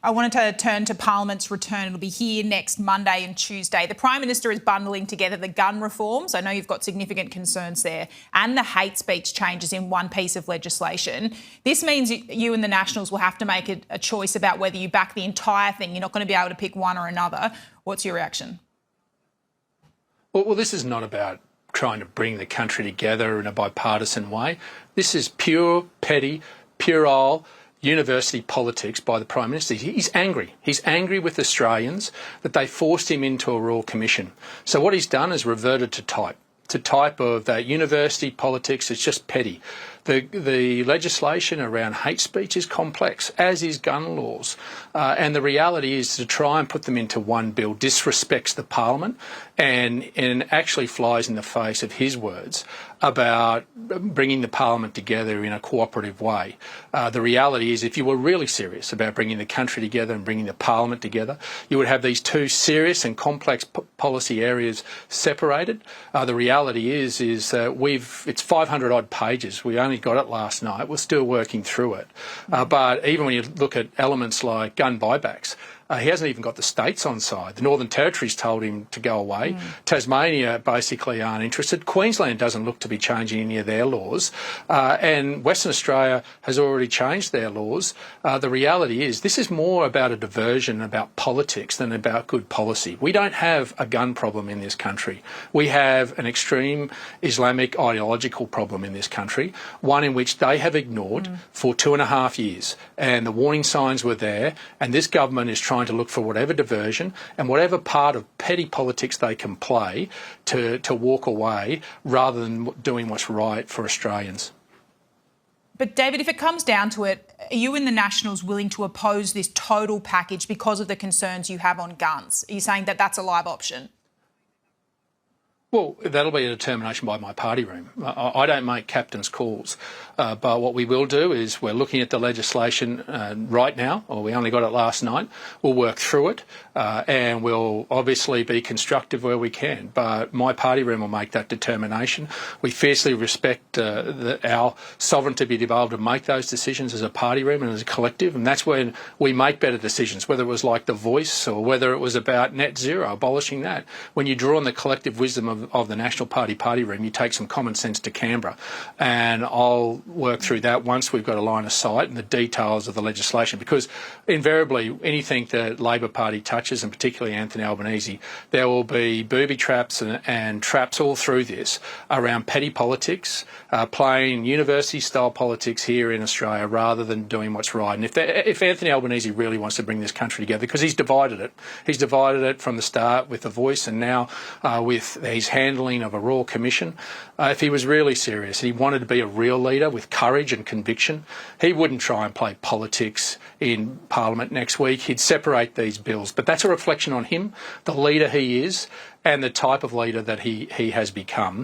I wanted to turn to Parliament's return. It'll be here next Monday and Tuesday. The Prime Minister is bundling together the gun reforms. I know you've got significant concerns there, and the hate speech changes in one piece of legislation. This means you and the Nationals will have to make a choice about whether you back the entire thing. You're not going to be able to pick one or another. What's your reaction? Well, this is not about trying to bring the country together in a bipartisan way. This is pure, petty, puerile university politics by the Prime Minister. He's angry. He's angry with Australians that they forced him into a Royal Commission. So what he's done is reverted to type of that university politics. It's just petty. The legislation around hate speech is complex, as is gun laws. And the reality is to try and put them into one bill disrespects the Parliament and actually flies in the face of his words about bringing the Parliament together in a cooperative way. The reality is if you were really serious about bringing the country together and bringing the Parliament together, you would have these two serious and complex policy areas separated. The reality is that it's 500 odd pages. We only got it last night. We're still working through it. But even when you look at elements like gun buybacks, he hasn't even got the states on side. The Northern Territory's told him to go away. Tasmania basically aren't interested. Queensland doesn't look to be changing any of their laws. And Western Australia has already changed their laws. The reality is this is more about a diversion, about politics than about good policy. We don't have a gun problem in this country. We have an extreme Islamic ideological problem in this country, one in which they have ignored for 2.5 years. And the warning signs were there, and this government is trying to look for whatever diversion and whatever part of petty politics they can play to walk away rather than doing what's right for Australians. But David, if it comes down to it, are you and the Nationals willing to oppose this total package because of the concerns you have on guns? Are you saying that that's a live option? Well, that'll be a determination by my party room. I don't make captain's calls. But what we will do is we're looking at the legislation right now, or we only got it last night. We'll work through it and we'll obviously be constructive where we can. But my party room will make that determination. We fiercely respect our sovereignty to be able to make those decisions as a party room and as a collective. And that's when we make better decisions, whether it was like the Voice or whether it was about net zero, abolishing that. When you draw on the collective wisdom of the National party room, you take some common sense to Canberra. And I'll work through that once we've got a line of sight and the details of the legislation, because invariably anything the Labor Party touches, and particularly Anthony Albanese, there will be booby traps and traps all through this around petty politics, playing university-style politics here in Australia rather than doing what's right. And if Anthony Albanese really wants to bring this country together, because he's divided it from the start with the Voice and now with his handling of a Royal Commission, if he was really serious and he wanted to be a real leader with courage and conviction, he wouldn't try and play politics in Parliament next week. He'd separate these bills. But that's a reflection on him, the leader he is, and the type of leader that he has become.